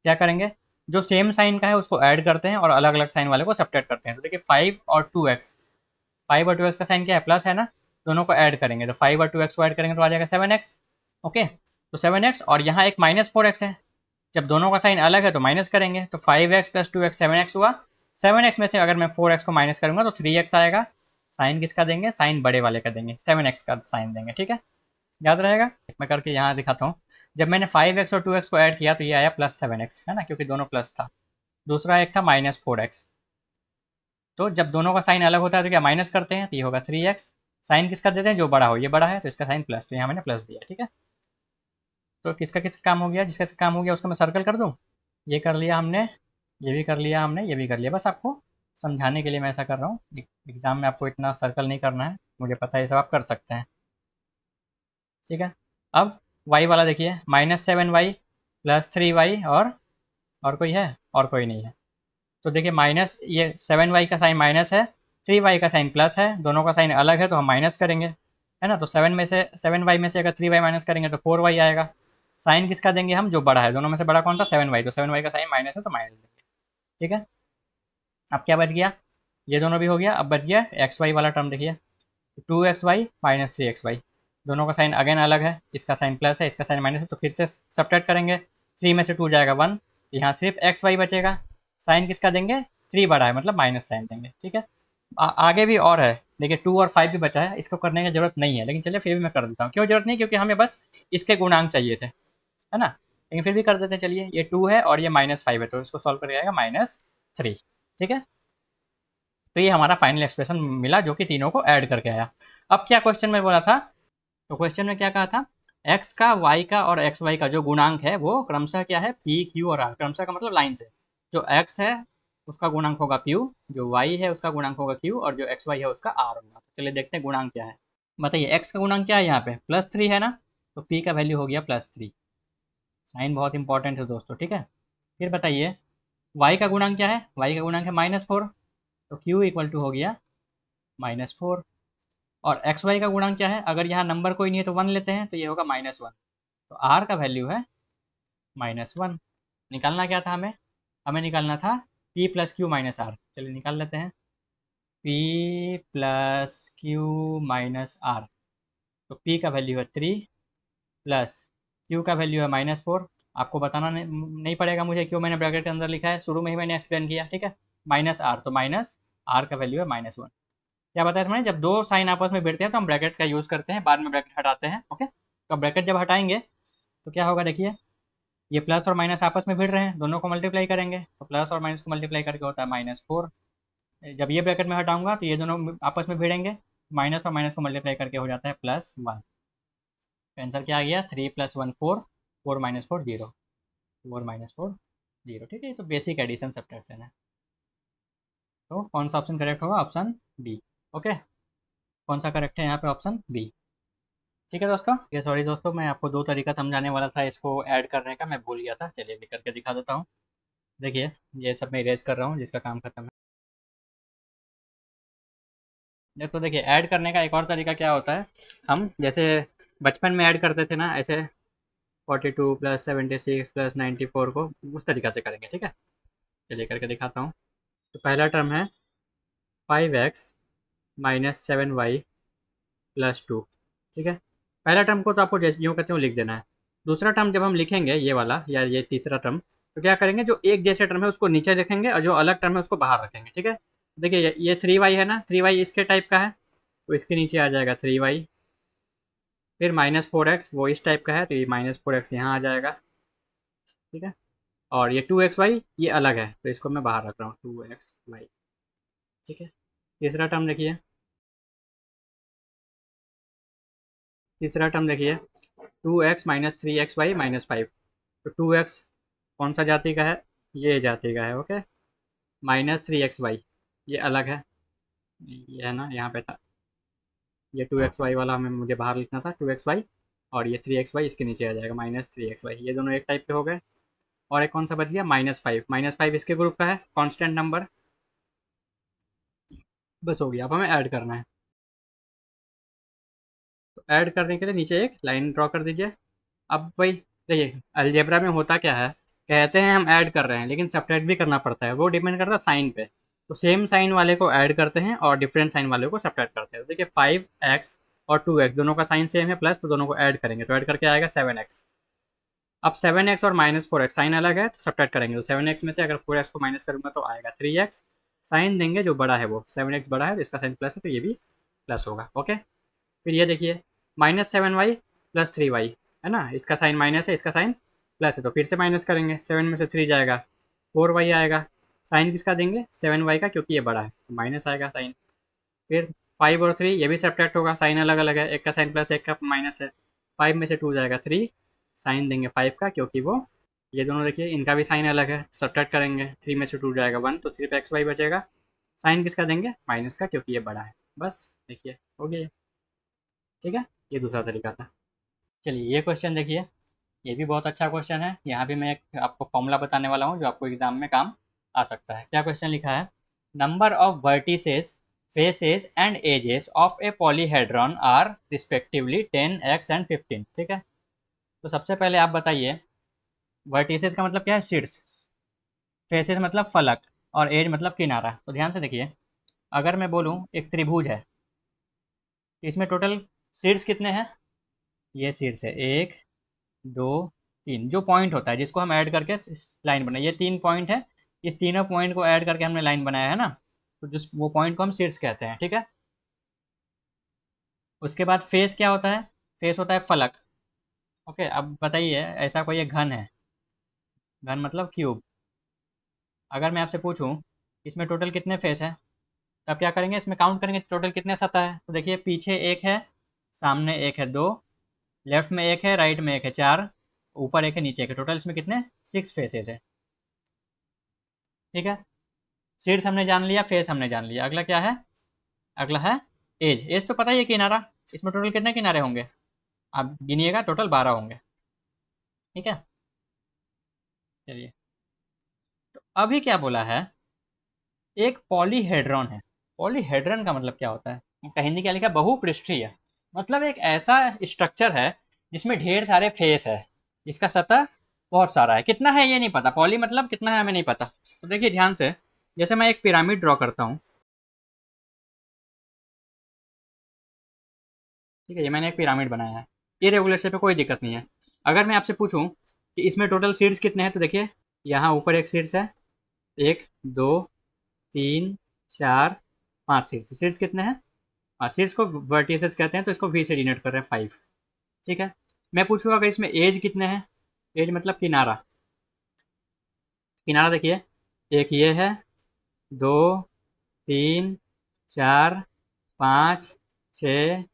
क्या करेंगे, जो सेम साइन का है उसको ऐड करते हैं और अलग अलग साइन वाले को सब्ट्रैक्ट करते हैं। तो देखिए 5 और 2x, 5 और 2x का साइन क्या है, प्लस है ना, दोनों को ऐड करेंगे तो 5 और 2x को ऐड करेंगे तो आ जाएगा 7x। ओके, तो 7x और यहाँ एक -4x है, जब दोनों का साइन अलग है तो माइनस करेंगे, तो 5x + 2x 7x हुआ। 7x में से अगर मैं 4x को माइनस करूंगा तो 3x आएगा। साइन किसका देंगे, साइन बड़े वाले का देंगे, 7x का साइन देंगे, ठीक है, याद रहेगा। मैं करके यहाँ दिखाता हूँ। जब मैंने 5x और 2x को ऐड किया तो ये आया +7x, है ना, क्योंकि दोनों प्लस था। दूसरा एक था -4x, तो जब दोनों का साइन अलग होता है तो क्या माइनस करते हैं, तो ये होगा 3x। साइन किसका देते हैं, जो बड़ा हो, ये बड़ा है तो इसका साइन प्लस, तो यहाँ मैंने प्लस दिया, ठीक है। तो किसका किसका काम हो गया, जिसका किसका काम हो गया उसको मैं सर्कल कर दूँ। ये कर लिया हमने, ये भी कर लिया हमने, ये भी कर लिया, बस आपको समझाने के लिए मैं ऐसा कर रहा हूँ। एग्ज़ाम में आपको इतना सर्कल नहीं करना है, मुझे पता है ये सब आप कर सकते हैं, ठीक है। अब y वाला देखिए, -7y +3y, और कोई है, और कोई नहीं है। तो देखिए माइनस, ये 7y का साइन माइनस है, 3y का साइन प्लस है, दोनों का साइन अलग है तो हम माइनस करेंगे, है ना। तो 7y में से अगर 3y माइनस करेंगे तो 4y आएगा। साइन किसका देंगे हम, जो बड़ा है, दोनों में से बड़ा कौन था, 7y, तो 7y का साइन माइनस है तो माइनस देंगे, ठीक है। अब क्या बच गया, ये दोनों भी हो गया, अब बच गया एक्स वाई वाला टर्म देखिए, 2xy -3xy, दोनों का साइन अगेन अलग है, इसका साइन प्लस है, इसका साइन माइनस है, तो फिर से सब्ट्रैक्ट करेंगे, 3 में से 2 जाएगा 1, यहाँ सिर्फ एक्स वाई बचेगा। साइन किसका देंगे, 3 बड़ा है मतलब माइनस साइन देंगे, ठीक है। आगे भी और है, देखिए 2 और 5 भी बचा है, इसको करने की जरूरत नहीं है, लेकिन चलिए फिर भी मैं कर देता हूँ। क्यों जरूरत नहीं, क्योंकि हमें बस इसके गुणांक चाहिए थे, है ना, लेकिन फिर भी कर देते हैं। चलिए ये 2 है और ये -5 है, तो इसको सॉल्व करके आएगा -3, ठीक है। तो ये हमारा फाइनल एक्सप्रेशन मिला जो कि तीनों को ऐड करके आया। अब क्या क्वेश्चन में बोला था, तो क्वेश्चन में क्या कहा था, x का, y का और xy का जो गुणांक है वो क्रमशः क्या है, p, q और r। क्रमशः का मतलब लाइन से, जो x है उसका गुणांक होगा q, जो y है उसका गुणांक होगा q, और जो xy है उसका r होगा। चलिए देखते हैं गुणांक क्या है। बताइए x का गुणांक क्या है, यहाँ पे +3 है ना, तो p का वैल्यू हो गया +3। साइन बहुत इंपॉर्टेंट है दोस्तों, ठीक है। फिर बताइए y का गुणांक क्या है, y का गुणांक है -4, तो q इक्वल टू हो गया -4। और एक्स वाई का गुणांक क्या है, अगर यहाँ नंबर कोई नहीं है तो 1 लेते हैं, तो ये होगा -1, तो आर का वैल्यू है -1। निकालना क्या था हमें, हमें निकालना था p + q - r। चलिए निकाल लेते हैं, p + q - r, तो p का वैल्यू है 3 प्लस q का वैल्यू है -4। आपको बताना नहीं पड़ेगा मुझे क्यों मैंने ब्रैकेट के अंदर लिखा है, शुरू में ही मैंने एक्सप्लेन किया, ठीक है। -r, तो माइनस r का वैल्यू है -1। क्या बताया था मैंने, जब दो साइन आपस में भिड़ते हैं तो हम ब्रैकेट का यूज़ करते हैं, बाद में ब्रैकेट हटाते हैं, ओके। तो ब्रैकेट जब हटाएंगे तो क्या होगा, देखिए ये प्लस और माइनस आपस में भिड़ रहे हैं, दोनों को मल्टीप्लाई करेंगे तो प्लस और माइनस को मल्टीप्लाई करके होता है -4। जब ये ब्रैकेट में हटाऊंगा तो ये दोनों आपस में भिड़ेंगे, माइनस और माइनस को मल्टीप्लाई करके हो जाता है +1। आंसर क्या आ गया, 3 + 1 4, 4 - 4 0, 4 - 4 0, ठीक है। ये तो बेसिक एडिशन सब्ट्रैक्शन है। तो कौन सा ऑप्शन करेक्ट होगा, ऑप्शन बी, ओके। कौन सा करेक्ट है यहाँ पे, ऑप्शन बी, ठीक है दोस्तों। ये सॉरी दोस्तों, मैं आपको दो तरीका समझाने वाला था इसको ऐड करने का, मैं भूल गया था। चलिए अभी करके दिखा देता हूँ। देखिए ये सब मैं इरेज कर रहा हूँ जिसका काम खत्म है। तो देखिए ऐड करने का एक और तरीका क्या होता है, हम जैसे बचपन में ऐड करते थे ना, ऐसे 42 + 76 + 94 को उस तरीका से करेंगे, ठीक है। चलिए करके दिखाता हूँ। तो पहला टर्म है 5x - 7y + 2, ठीक है। पहला टर्म को तो आपको जैसे यूँ कहते हो लिख देना है। दूसरा टर्म जब हम लिखेंगे ये वाला या ये तीसरा टर्म, तो क्या करेंगे, जो एक जैसे टर्म है उसको नीचे रखेंगे और जो अलग टर्म है उसको बाहर रखेंगे, ठीक है। देखिए ये 3y है ना, 3y इसके टाइप का है तो इसके नीचे आ जाएगा 3y। फिर -4x वो इस टाइप का है तो ये -4x यहाँ आ जाएगा, ठीक है। और ये 2xy ये अलग है तो इसको मैं बाहर रख रहा हूँ, 2xy, ठीक है। तीसरा टर्म देखिए, तीसरा टर्म देखिए 2x - 3xy - 5, तो 2x कौन सा जाति का है, ये जाति का है, ओके। -3xy ये अलग है, ये है ना यहाँ पे था, ये 2xy वाला हमें मुझे बाहर लिखना था 2xy, और ये 3xy इसके नीचे आ जाएगा -3xy, ये दोनों एक टाइप के हो गए। और एक कौन सा बच गया, -5, -5 इसके ग्रुप का है, कांस्टेंट नंबर। बस हो गया, अब हमें ऐड करना है। तो ऐड करने के लिए नीचे एक लाइन ड्रॉ कर दीजिए। अब वही देखिए, अलजेब्रा में होता क्या है, कहते हैं हम ऐड कर रहे हैं लेकिन सब्ट्रैक्ट भी करना पड़ता है, वो डिपेंड करता है साइन पे। तो सेम साइन वाले को ऐड करते हैं और डिफरेंट साइन वाले को सब्ट्रैक्ट करते हैं। तो देखिए 5x और 2x दोनों का साइन सेम है प्लस, तो दोनों को ऐड करेंगे तो ऐड करके आएगा 7x। अब 7x और -4x साइन अलग है तो सब्ट्रैक्ट करेंगे, तो 7x में से अगर 4x को माइनस करूंगा तो आएगा 3x। साइन देंगे जो बड़ा है वो 7x बड़ा है तो इसका साइन प्लस है तो ये भी प्लस होगा। ओके, फिर ये देखिए -7y प्लस 3y है ना, इसका साइन माइनस है इसका साइन प्लस है तो फिर से माइनस करेंगे, 7 में से 3 जाएगा 4y आएगा। साइन किसका देंगे 7y का क्योंकि ये बड़ा है तो माइनस आएगा साइन। फिर 5 और 3 ये भी सब्ट्रैक्ट होगा, साइन अलग अलग है, एक का साइन प्लस एक का माइनस है। 5 में से 2 जाएगा 3, साइन देंगे 5 का क्योंकि वो ये दोनों देखिए इनका भी साइन अलग है, सब्ट्रैक्ट करेंगे 3 में से 2 जाएगा 1 तो सिर्फ एक्स वाई बचेगा। साइन किसका देंगे माइनस का क्योंकि ये बड़ा है। बस देखिए हो गया, ठीक है। ये दूसरा तरीका था। चलिए ये क्वेश्चन देखिए, ये भी बहुत अच्छा क्वेश्चन है। यहाँ भी मैं एक आपको फॉर्मूला बताने वाला हूँ जो आपको एग्जाम में काम आ सकता है। क्या क्वेश्चन लिखा है, number of vertices faces and edges of a polyhedron are respectively 10x and 15। ठीक है, तो सबसे पहले आप बताइए वर्टिसेस का मतलब क्या है, शीर्ष, फेसेस मतलब फलक, और एज मतलब किनारा। तो ध्यान से देखिए, अगर मैं बोलूँ एक त्रिभुज है तो इसमें टोटल शीर्ष कितने हैं, ये शीर्ष है 1 2 3, जो पॉइंट होता है जिसको हम ऐड करके लाइन बनाए, ये 3 पॉइंट है, इस तीनों पॉइंट को ऐड करके हमने लाइन बनाया है ना, तो जिस वो पॉइंट को हम शीर्ष कहते हैं। ठीक है, उसके बाद फेस क्या होता है, फेस होता है फलक। ओके, अब बताइए ऐसा कोई एक घन है, घन मतलब क्यूब, अगर मैं आपसे पूछूं इसमें टोटल कितने फेस है, तब क्या करेंगे, इसमें काउंट करेंगे टोटल कितने सतह है। तो देखिए पीछे एक है, सामने एक है 2, लेफ्ट में एक है, राइट में एक है 4, ऊपर एक है नीचे एक है, टोटल इसमें कितने 6 फेसेस है। ठीक है, शीर्ष हमने जान लिया, फेस हमने जान लिया, अगला क्या है, अगला है एज। एज तो पता ही है किनारा, इसमें टोटल कितने किनारे होंगे, आप गिनिएगा, टोटल 12 होंगे। ठीक है, चलिए तो अभी क्या बोला है, एक पॉलीहेड्रॉन है। पॉलीहेड्रॉन का मतलब क्या होता है, इसका हिंदी क्या लिखा है, बहुपृष्ठीय। मतलब एक ऐसा स्ट्रक्चर है जिसमें ढेर सारे फेस है, जिसका सतह बहुत सारा है, कितना है ये नहीं पता, पॉली मतलब कितना है हमें नहीं पता। तो देखिए ध्यान से, जैसे मैं एक पिरामिड ड्रॉ करता हूँ, ठीक है, ये मैंने एक पिरामिड बनाया है, इरेगुलर शेप पे कोई दिक्कत नहीं है। अगर मैं आपसे पूछूं कि इसमें टोटल शीर्ष कितने हैं, तो देखिए यहाँ ऊपर एक शीर्ष है, 1 2 3 4 5 शीर्ष, शीर्ष कितने हैं, और शीर्ष को वर्टिसेस कहते हैं तो इसको वी से डिनोट कर रहे हैं 5। ठीक है, मैं पूछूंगा अगर इसमें एज कितने हैं, एज मतलब किनारा, किनारा देखिए एक ये है, 2 3 4 5 6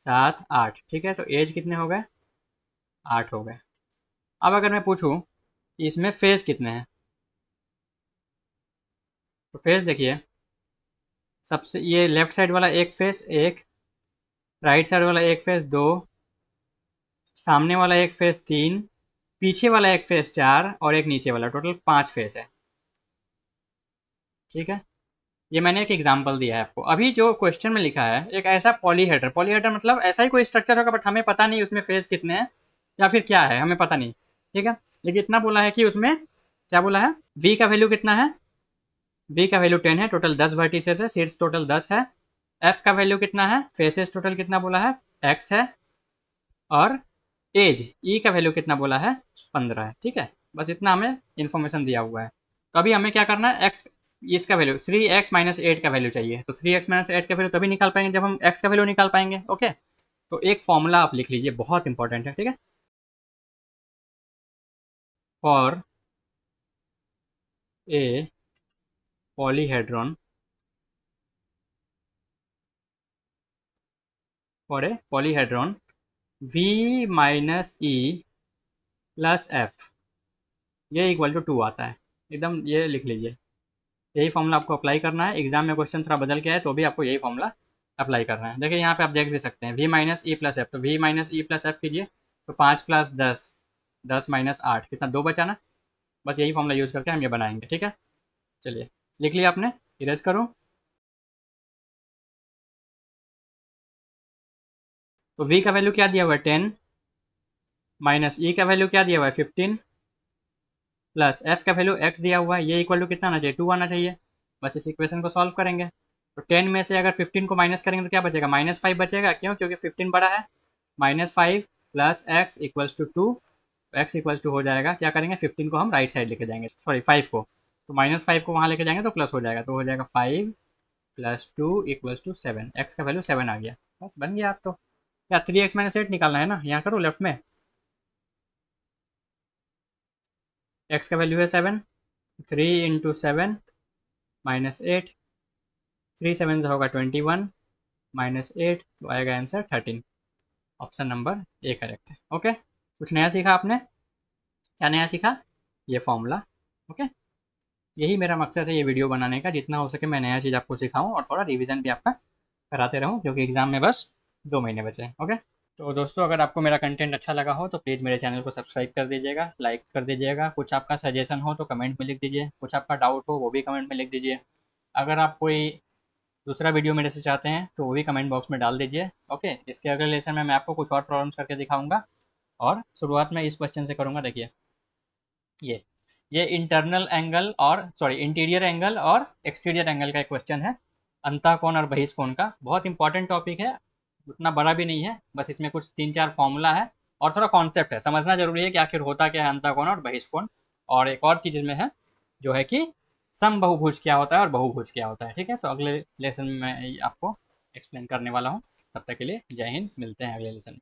7 8, ठीक है, तो एज कितने हो गए, 8 हो गए। अब अगर मैं पूछूं कि इसमें फेस कितने हैं, तो फेस देखिए, सबसे ये लेफ्ट साइड वाला एक फेस 1, राइट साइड वाला एक फेस 2, सामने वाला एक फेस 3, पीछे वाला एक फेस 4 और एक नीचे वाला, टोटल 5 फेस है। ठीक है, ये मैंने एक एग्जांपल दिया है आपको। अभी जो क्वेश्चन में लिखा है एक ऐसा पॉलीहेड्रल, पॉलीहेड्रल मतलब ऐसा ही कोई स्ट्रक्चर होगा बट हमें पता नहीं उसमें फेस कितने हैं या फिर क्या है, हमें पता नहीं। ठीक है, लेकिन इतना बोला है कि उसमें क्या बोला है, वी का वैल्यू कितना है, वी का वैल्यू 10 है, टोटल 10 वर्टिसेस है, शीर्ष टोटल 10 है। एफ का वैल्यू कितना है, फेसेस टोटल कितना बोला है, एक्स है, और एज ई का वैल्यू कितना बोला है, 15 है। ठीक है, बस इतना हमें इन्फॉर्मेशन दिया हुआ है। तो अभी हमें क्या करना है, एक्स इसका वैल्यू 3x माइनस 8 का वैल्यू चाहिए, तो 3x माइनस 8 का वैल्यू तभी निकाल पाएंगे जब हम x का वैल्यू निकाल पाएंगे। ओके, तो एक फॉर्मूला आप लिख लीजिए, बहुत इंपॉर्टेंट है। ठीक है, for a polyhedron, for a polyhedron v minus E plus F, ये इक्वल टू 2 आता है, एकदम ये लिख लीजिए। यही फॉर्मूला आपको अप्लाई करना है, एग्जाम में क्वेश्चन थोड़ा बदल के है तो भी आपको यही फॉर्मूला अप्लाई करना है। देखिए यहाँ पे आप देख भी सकते हैं v minus E plus F, तो v minus E plus F कीजिए, तो 5 प्लस 10, 10 माइनस 8 कितना, 2 बचा ना। बस यही फॉर्मूला यूज़ करके हम ये बनाएंगे। ठीक है, चलिए लिख लिया आपने, इरेज करो। तो v का वैल्यू क्या दिया हुआ है 10, माइनस e का वैल्यू क्या दिया हुआ है 15, प्लस f का वैल्यू x दिया हुआ है, ये इक्वल टू कितना आना चाहिए 2 आना चाहिए। बस इस इक्वेशन को सॉल्व करेंगे। तो 10 में से अगर 15 को माइनस करेंगे तो क्या बचेगा, -5 बचेगा। क्यों? क्योंकि 15 बड़ा है। -5 plus X equals to 2, X equals to हो जाएगा, क्या करेंगे 15 को हम राइट साइड लेके जाएंगे, सॉरी 5 को, तो -5 को वहाँ लेके जाएंगे तो प्लस हो जाएगा, तो हो जाएगा 5 प्लस 2 इक्वल्स टू 7। एक्स का वैल्यू 7 आ गया। बस बन गया। आप तो क्या 3x-8 निकालना है ना, यहाँ करो लेफ्ट में। एक्स का वैल्यू है 7, 3 इंटू 7 -8, 3 7 से होगा 21, -8 तो आएगा answer 13। Option number A correct है। ओके, कुछ नया सीखा आपने? क्या नया सीखा? ये फॉर्मूला। ओके, यही मेरा मकसद है ये वीडियो बनाने का, जितना हो सके मैं नया चीज़ आपको सिखाऊं और थोड़ा रिवीजन भी आपका कराते रहूं, क्योंकि एग्ज़ाम में बस 2 महीने बचे हैं। ओके, तो दोस्तों अगर आपको मेरा कंटेंट अच्छा लगा हो तो प्लीज़ मेरे चैनल को सब्सक्राइब कर दीजिएगा, लाइक कर दीजिएगा। कुछ आपका सजेशन हो तो कमेंट में लिख दीजिए, कुछ आपका डाउट हो वो भी कमेंट में लिख दीजिए। अगर आप कोई दूसरा वीडियो मेरे से चाहते हैं तो वो भी कमेंट बॉक्स में डाल दीजिए। ओके, इसके अगले लेसन में मैं आपको कुछ और प्रॉब्लम्स करके दिखाऊंगा, और शुरुआत में इस क्वेश्चन से करूँगा। देखिए, ये ये इंटरनल एंगल और सॉरी इंटीरियर एंगल और एक्सटीरियर एंगल का एक क्वेश्चन है, अंतःकोण और बहिष्कोण का। बहुत इंपॉर्टेंट टॉपिक है, उतना बड़ा भी नहीं है, बस इसमें कुछ 3-4 फॉर्मूला है और थोड़ा कॉन्सेप्ट है, समझना जरूरी है कि आखिर होता क्या है अंतःकोण और बहिष्कोण। और एक और चीज़ में है जो है कि समबहुभुज क्या होता है और बहुभुज क्या होता है। ठीक है, तो अगले लेसन में मैं आपको एक्सप्लेन करने वाला हूँ। तब तक के लिए जय हिंद, मिलते हैं अगले लेसन में।